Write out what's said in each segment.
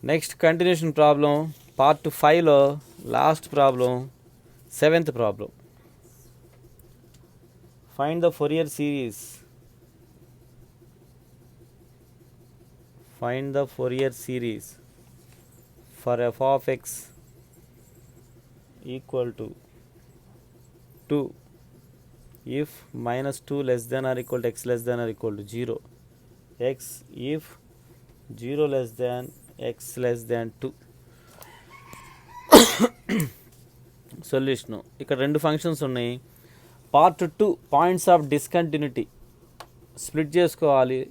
Next continuation problem part 5లో last problem 7th problem. Find the Fourier series. Find the Fourier series for f of x equal to 2 if minus 2 less than or equal to x less than or equal to 0, x if 0 less than x less than 2. Solution ఇక్కడ రెండు functions ఉన్నాయి. Part 2 points of discontinuity split చేసుకోవాలి.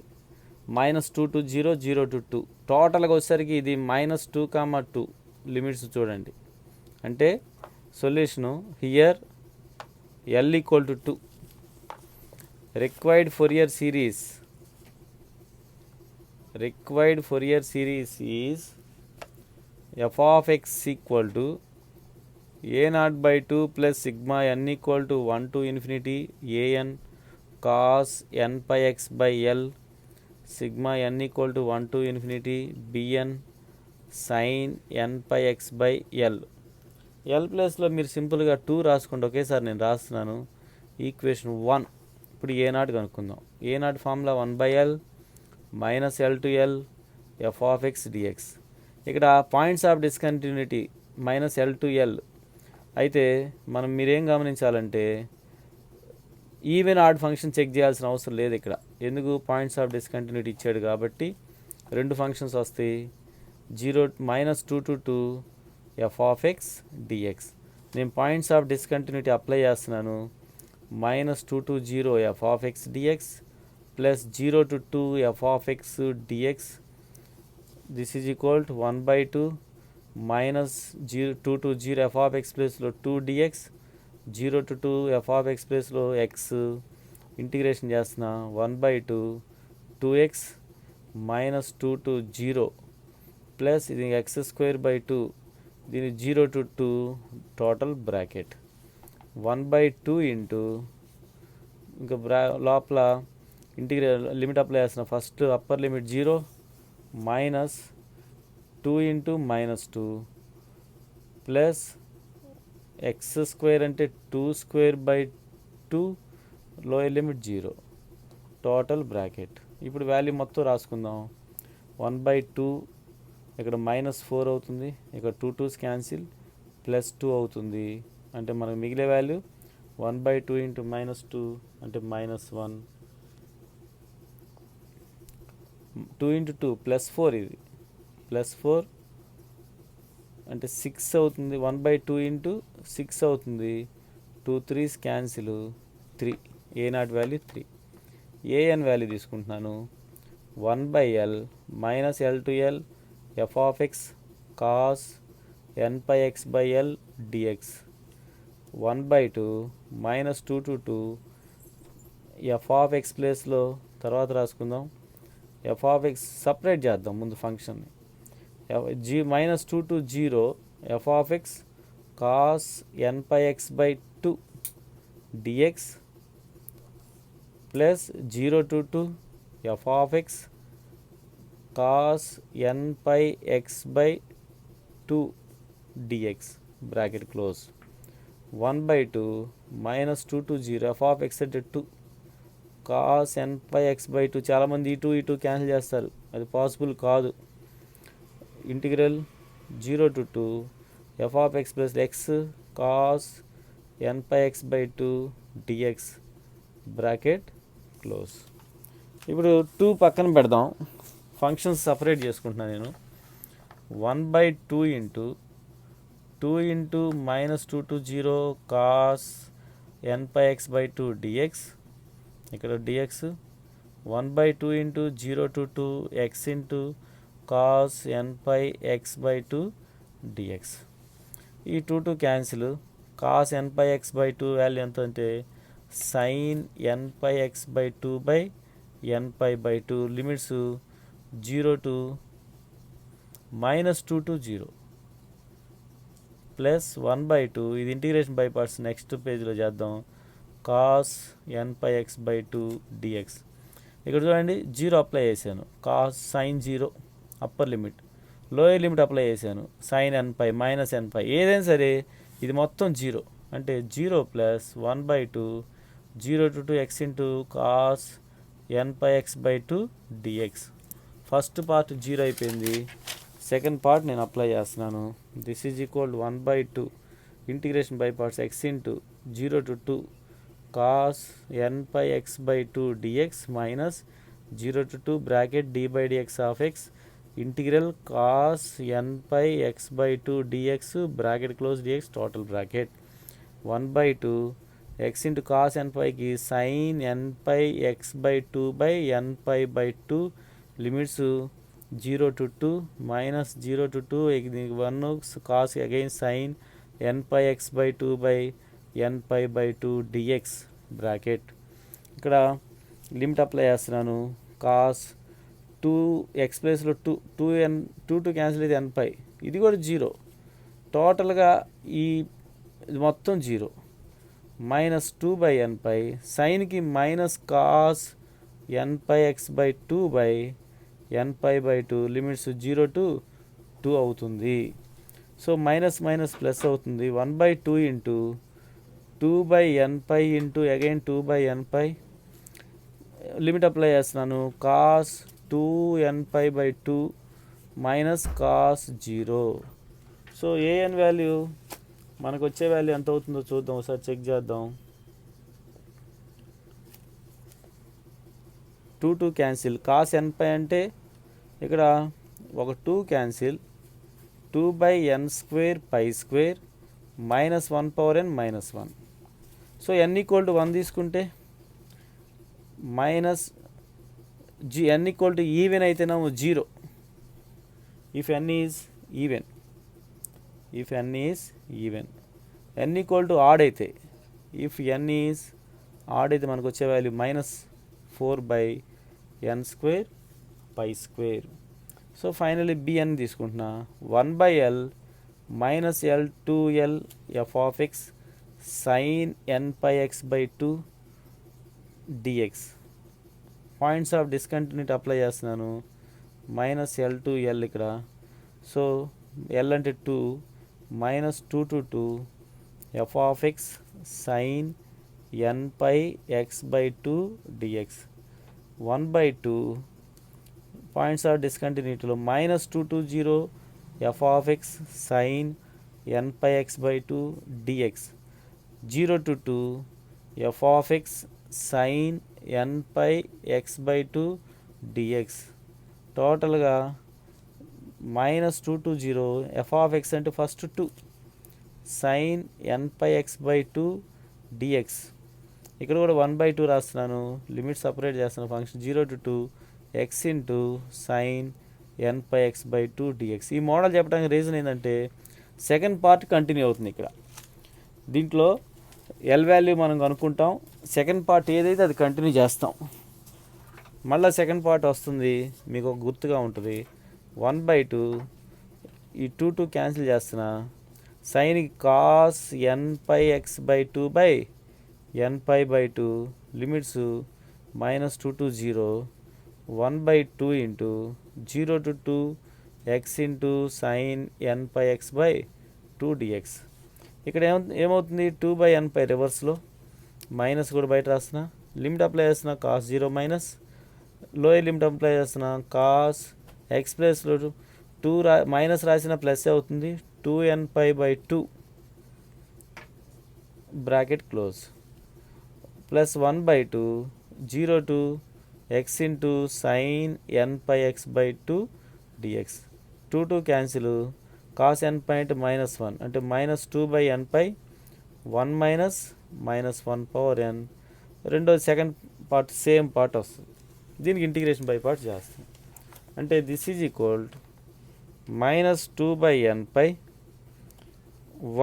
-2 to 0, 0 to 2. టోటల్గా వచ్చేసరికి ఇది -2, 2 limits చూడండి. అంటే solution here L equal to 2. Required Fourier series is f of x equal to a0/2 plus sigma n equal to 1 to infinity an cos n pi x by L sigma n equal to 1 to infinity bn sin n pi x by L. L ప్లస్లో మీరు సింపుల్గా 2 రాసుకోండి. ఒకేసారి నేను రాస్తున్నాను. Equation 1. ఇప్పుడు a0 కనుక్కుందాం. a0 formula 1/L minus L to L f of x dx. ఇక్కడ points of discontinuity -L to L అయితే మనం మీరేం గమనించాలంటే ఈవెన్ ఆడ్ ఫంక్షన్ చెక్ చేయాల్సిన అవసరం లేదు ఇక్కడ. ఎందుకు? పాయింట్స్ ఆఫ్ డిస్కంటిన్యూటీ ఇచ్చాడు కాబట్టి రెండు ఫంక్షన్స్ వస్తాయి. -2 to 2 f of x dx. నేను పాయింట్స్ ఆఫ్ డిస్కంటిన్యూటీ అప్లై చేస్తున్నాను. -2 to 0 f of x dx plus 0 to 2 f of x dx. This is equal to 1/2 -2 to 0 f of x ప్లస్లో 2 dx 0 to 2 f of x ప్లస్లో x integration చేస్తున్నా 1/2 2x -2 to 0 plus ఇది x²/2 దీని 0 to 2 total bracket 1/2 into ఇంకా లోపల limit apply చేస్తున్నా. First upper limit 0 -2 into -2 plus x² అంటే 2²/2 lower limit 0 total bracket. ఇప్పుడు వాల్యూ మొత్తం రాసుకుందాం. 1/2 ఇక్కడ -4 అవుతుంది. ఇక్కడ 2 2s క్యాన్సిల్ +2 అవుతుంది. అంటే మనకు మిగిలే వాల్యూ 1/2 ఇంటూ -2 అంటే -1 2 ఇంటూ 2 +4 ఇది +4 అంటే 6 అవుతుంది. 1/2 ఇంటూ 6 అవుతుంది. 2 3s cancel 3 a0 value 3. an value తీసుకుంటున్నాను. 1/L -L to L f of x cos n pi x by L dx 1/2 -2 to 2 f of x ప్లేస్లో తర్వాత రాసుకుందాం. f of x సపరేట్ చేద్దాం ముందు ఫంక్షన్ని. -2 to 0 f of x cos n pi x by 2 dx plus 0 to 2 f of x cos n pi x by 2 dx bracket close 1/2 -2 to 0 f of x అంటే 2 cos n pi x by 2. చాలామంది ఇటు cancel చేస్తారు, అది possible కాదు. Integral 0 to 2 f of x plus x cos n pi x by 2 dx bracket close. ఇప్పుడు 2 పక్కన పెడదాం. Functions separate చేసుకుంటున్నాను నేను. 1/2 into 2 into -2 to 0 cos n pi x by 2 dx ఇక్కడ dx 1/2 into 0 to 2 x into cos n pi x by 2 dx. ఈ 2 cancel. cos n pi x by 2 value ఎంత అంటే sin n pi x by 2 by n pi by 2 limits 0 to -2 to 0 plus 1/2 ఇది integration by parts next పేజ్లో చేద్దాం. cos n pi x by 2 dx ఇక్కడ చూడండి 0 apply చేశాను. cos sin 0 upper limit lower limit apply చేశాను, sine n pi minus n pi, ఏదైనా సరే ఇది మొత్తం జీరో, అంటే 0 plus 1/2 0 to 2 x into cos n pi x by 2 dx. First part zero అయిపోయింది, సెకండ్ పార్ట్ నేను అప్లై చేస్తున్నాను. This is equal 1/2 integration by parts x into 0 to 2 cos n pi x by 2 dx minus 0 to 2 bracket d by dx of x integral cos n pi x by 2 dx bracket close dx total bracket 1/2 x into cos n పైకి sine n pi x by 2 by n pi by 2 limits 0 to 2 minus 0 to 2 1 cos again sine n pi x by 2 by n pi by 2 dx bracket. ఇక్కడ limit apply చేస్తున్నాను, cos 2x ప్లేస్లో 2 cancel అయితే ఎన్ పై, ఇది కూడా zero, టోటల్గా ఈ మొత్తం zero, minus 2/n pi, సైన్కి minus cos n pi x by 2 by n pi by 2 limits 0 to 2 అవుతుంది. సో మైనస్ మైనస్ ప్లస్ అవుతుంది, 1/2 into 2/n pi into again 2/n pi, limit apply చేస్తున్నాను, cos 2n pi by 2 minus cos 0. So a n value మనకు వచ్చే value ఎంత అవుతుందో చూద్దాం, ఒకసారి check చేద్దాం. 2 క్యాన్సిల్, కాస్ ఎన్ పై అంటే ఇక్కడ ఒక 2 cancel, 2/n² pi square minus 1/n minus 1. So n equal to 1 తీసుకుంటే minus n equal to even అయితేనేమో 0, if n is even, n equal to odd అయితే, ఇఫ్ n ఈజ్ ఆడ్ అయితే మనకు వచ్చే value minus 4/n² pi square. So finally bn తీసుకుంటున్నా, 1/l minus l2l f of x sine n pi x by 2 dx. Points of discontinuity apply చేస్తున్నాను, minus l2l ఇక్కడ, so l అంటే 2 minus 2 to 2 f of x sine n pi x by 2 dx 1/2 points of డిస్కంటిన్యూటీలో minus 2 to 0 f of x sine n pi x by 2 dx 0 to 2 f of x sine n pi x by 2 dx. టోటల్గా minus 2 to 0 f of x అంటే first 2 sine n pi x by 2 dx, ఇక్కడ కూడా 1/2 రాస్తున్నాను, limit separate చేస్తున్నాను, function 0 to 2 x into sine n pi x by 2 dx. ఈ model చెప్పడానికి reason ఏంటంటే second part continue అవుతుంది. ఇక్కడ దీంట్లో ఎల్ వాల్యూ మనం కనుక్కుంటాం, సెకండ్ పార్ట్ ఏదైతే అది కంటిన్యూ చేస్తాం, మళ్ళీ సెకండ్ పార్ట్ వస్తుంది, మీకు ఒక గుర్తుగా ఉంటుంది. 1/2 ఈ 2 క్యాన్సిల్ చేస్తున్నా, sine cos n pi x by 2 by n pi by 2 limits minus 2 to 0 1/2 into 0 to 2 x into sine n pi x by 2 dx. ఇక్కడ ఏమవుతుంది, 2/n పై రివర్స్లో మైనస్ కూడా బయట రాస్తున్నా, లిమిట్ అప్లై చేస్తున్నా, cos 0 minus, lower limit apply చేస్తున్నా, cos x ప్లస్లో 2 minus రాసిన ప్లస్ అవుతుంది, 2n pi by 2 bracket close plus 1/2 0 to x into sine n pi x by 2 dx. 2 cancel, cos n pi అంటే -1 అంటే minus 2/n pi 1 minus -1/n. రెండోది second part same part వస్తుంది, దీనికి integration by part చేస్తాం, అంటే this is equal minus 2/n pi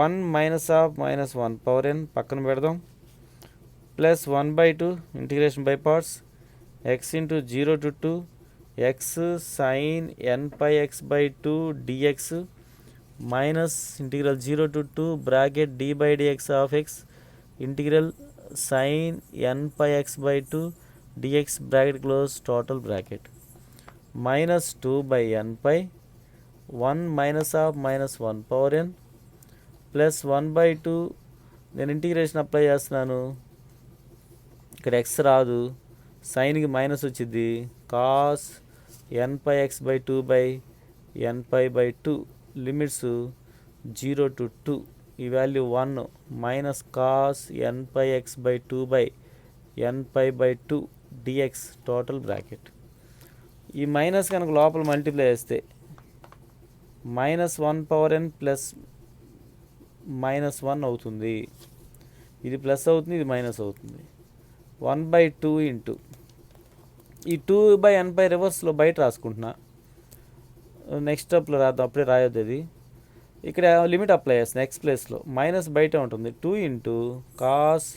1 minus of -1/n పక్కన పెడదాం, plus 1/2 integration by parts x into 0 to 2 x sine n pi x by 2 dx minus integral 0 to 2 bracket d by dx of x integral sine n pi x by 2 dx bracket close total bracket minus 2/n pi 1 minus of minus 1 power n plus 1/2. నేను integration apply చేస్తున్నాను, ఇక్కడ X రాదు, సైన్కి minus వచ్చింది, cos n/(x) by 2/n/(2). Limits 0 to 2, ఈ value 1 minus cos n/(x) by 2/n/(2) dx total bracket. ఈ minus కనుక లోపల multiply చేస్తే -1 పవర్ n ప్లస్ -1 అవుతుంది. ఇది ప్లస్ అవుతుంది, ఇది మైనస్ అవుతుంది. 1/2 ఇంటూ ఈ 2/n/, రివర్స్లో బయట రాసుకుంటున్నా, నెక్స్ట్ స్టెప్లో రాద్దాం, అప్పుడే రాయొద్దు. అది ఇక్కడ లిమిట్ అప్లై చేస్తుంది, ఎక్స్ ప్లేస్లో మైనస్ బయట ఉంటుంది. 2 into cos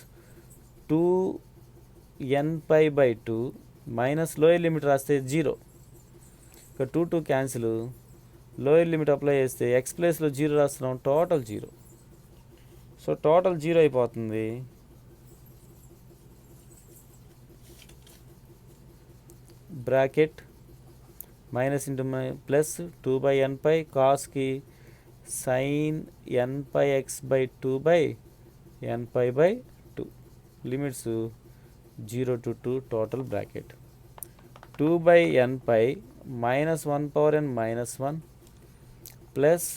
2n//2 minus lower limit రాస్తే 0, ఇక్కడ 2 క్యాన్సిల్, లోయర్ లిమిట్ అప్లై చేస్తే ఎక్స్ ప్లేస్లో 0 రాస్తున్నాం, టోటల్ 0. సో టోటల్ 0 అయిపోతుంది. Bracket minus into plus 2/n/, కాస్కి sine n/(x) by 2/n//2. Limits 0 to 2 total bracket. 2/n/, -1 power n -1 plus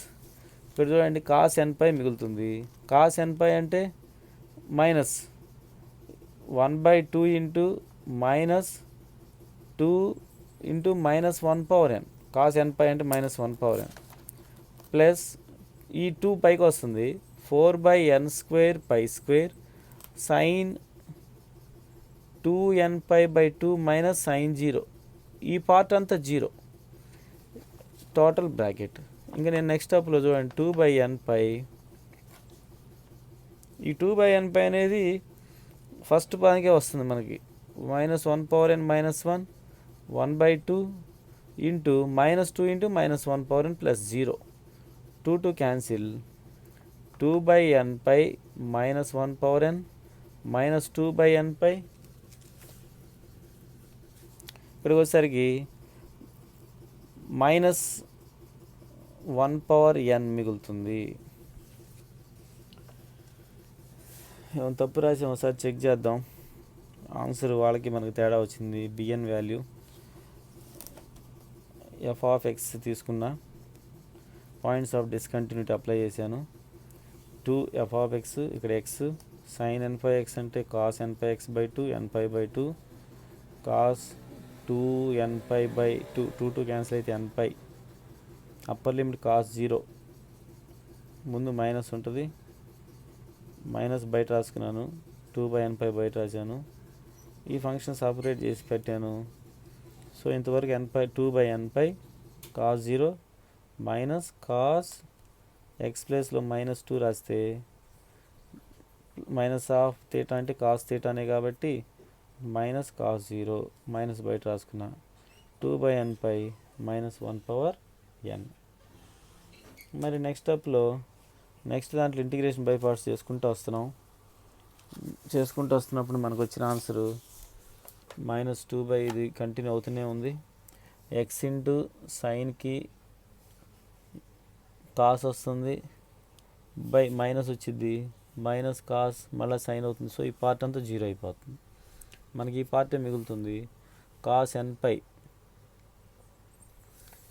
ఇక్కడ చూడండి cos n/, మిగులుతుంది. కాస్ n/, అంటే minus 1/2 into -2 into -1 power n. Cos n/, అంటే -1 power n plus ఈ 2 పైకి వస్తుంది, 4/n² sign 2n//2 minus sign 0. ఈ part అంతా 0 టోటల్ బ్రాకెట్. ఇంకా నేను నెక్స్ట్ స్టెప్లో చూడండి 2/n/, ఈ 2/n/, అనేది ఫస్ట్ పానికే వస్తుంది మనకి, -1 power n -1 1/2 into -2 into -1 power n plus 0. 2 cancel, 2/n/, -1 power n -2/n/, ఇక్కడికి వచ్చేసరికి -1 పవర్ n మిగులుతుంది. ఏమైనా తప్పు రాసి ఒకసారి చెక్ చేద్దాం. ఆన్సర్ వాళ్ళకి మనకి తేడా వచ్చింది. బిఎన్ వాల్యూ f(x) తీసుకున్నా, పాయింట్స్ ఆఫ్ డిస్కంటిన్యూటీ అప్లై చేశాను. 2f(x), ఇక్కడ x సైన్ n/(x) అంటే cos n/(x) by 2 n/(2) cos 2n/(2) 2 cancel అయితే n/, అప్పర్ లిమిట్ కాస్ 0, ముందు మైనస్ ఉంటుంది, మైనస్ బయట రాసుకున్నాను, 2/n/, బయట రాశాను. ఈ ఫంక్షన్ సపరేట్ చేసి పెట్టాను. సో ఇంతవరకు 2/n/, cos 0 minus cos X ప్లేస్లో -2 రాస్తే మైనస్ ఆఫ్ థీటా అంటే కాస్ థీటానే కాబట్టి మైనస్ కాస్ 0, మైనస్ బయట రాసుకున్నా, 2/n/, -1 పవర్ n. మరి నెక్స్ట్ స్టెప్లో నెక్స్ట్ దాంట్లో ఇంటిగ్రేషన్ బై పార్ట్స్ చేసుకుంటూ వస్తున్నప్పుడు మనకు వచ్చిన ఆన్సరు -2/, ఇది కంటిన్యూ అవుతూనే ఉంది. ఎక్స్ ఇంటూ సైన్కి కాస్ వస్తుంది, బై మైనస్ వచ్చింది, మైనస్ కాస్ మళ్ళీ సైన్ అవుతుంది. సో ఈ పార్ట్ అంతా 0 అయిపోతుంది. మనకి ఈ పార్టే మిగులుతుంది, కాస్ n/.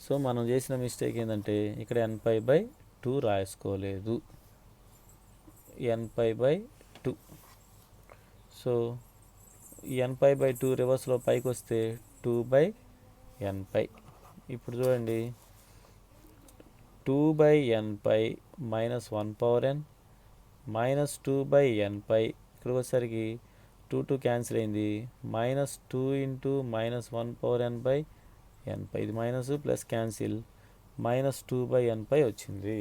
సో మనం చేసిన మిస్టేక్ ఏంటంటే ఇక్కడ n//2 రాసుకోలేదు, n//2. సో ఈ n//2 రివర్స్లో పైకి వస్తే 2/n/. ఇప్పుడు చూడండి 2/n/, -1 పవర్ n -2/n/, ఇక్కడికి వచ్చేసరికి 2 క్యాన్సిల్ అయింది, -2 ఇంటూ -1 పవర్ n/n/, ఇది మైనస్ ప్లస్ క్యాన్సిల్, -2/n/, వచ్చింది.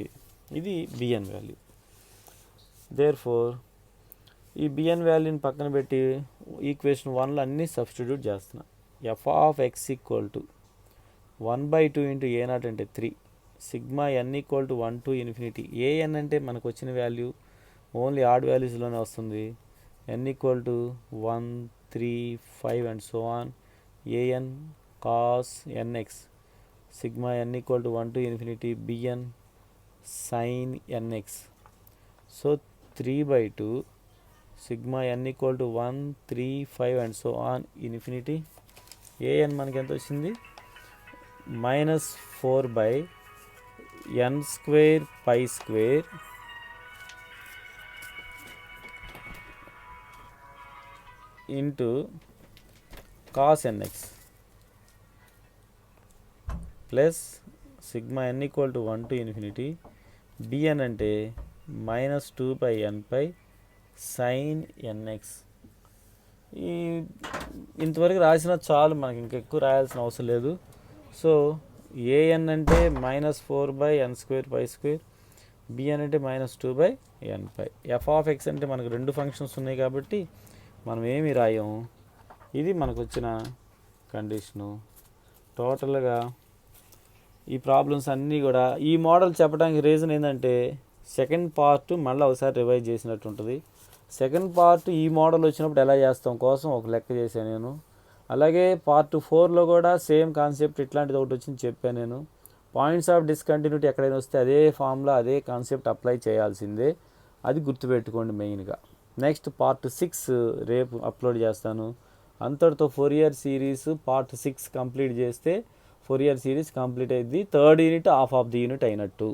ఇది బిఎన్ వాల్యూ. దేర్ఫోర్ ఈ బిఎన్ వాల్యూని పక్కన పెట్టి ఈక్వేషన్ 1లో అన్నీ సబ్స్టిట్యూట్ చేస్తున్నా. f(x) = 1/2 ఇంటూ a0 అంటే 3, సిగ్మా n = 1 to ∞. an అంటే మనకు వచ్చిన వాల్యూ ఓన్లీ ఆడ్ వాల్యూస్లోనే వస్తుంది. n = 1, 3, 5 and so on. an cos nx sigma n equal to 1 to infinity bn sin nx. So 3 by 2 sigma n equal to 1, 3, 5 and so on infinity. an మనకి ఎంత వచ్చింది, -4 by n square pi square into cos nx plus sigma n equal to 1 to infinity bn అంటే -2 by n pi sin nx. ఈ ఇంతవరకు రాసిన చాలు, మనకి ఇంకెక్కువ రాయాల్సిన అవసరం లేదు. సో an అంటే -4 by n square pi square, bn అంటే -2 by n pi. f of x అంటే మనకు రెండు ఫంక్షన్స్ ఉన్నాయి కాబట్టి మనం ఏమి రాయం. ఇది మనకు వచ్చిన కండిషను. టోటల్గా ఈ ప్రాబ్లమ్స్ అన్నీ కూడా ఈ మోడల్ చెప్పడానికి రీజన్ ఏంటంటే సెకండ్ పార్ట్ మళ్ళీ ఒకసారి రివైజ్ చేసినట్టు ఉంటుంది. సెకండ్ పార్ట్ ఈ మోడల్ వచ్చినప్పుడు ఎలా చేస్తాం కోసం ఒక లెక్క చేశాను నేను. అలాగే పార్ట్ 4లో కూడా సేమ్ కాన్సెప్ట్ ఇట్లాంటిది ఒకటి వచ్చింది చెప్పాను నేను. పాయింట్స్ ఆఫ్ డిస్కంటిన్యూటీ ఎక్కడైనా వస్తే అదే ఫామ్లో అదే కాన్సెప్ట్ అప్లై చేయాల్సిందే, అది గుర్తుపెట్టుకోండి మెయిన్గా. నెక్స్ట్ పార్ట్ 6 రేపు అప్లోడ్ చేస్తాను. అంతటితో ఫోరియర్ సిరీస్ పార్ట్ 6 కంప్లీట్ చేస్తే ఫోరియర్ సిరీస్ కంప్లీట్ అయింది. Third unit half of the unit అయినట్టు.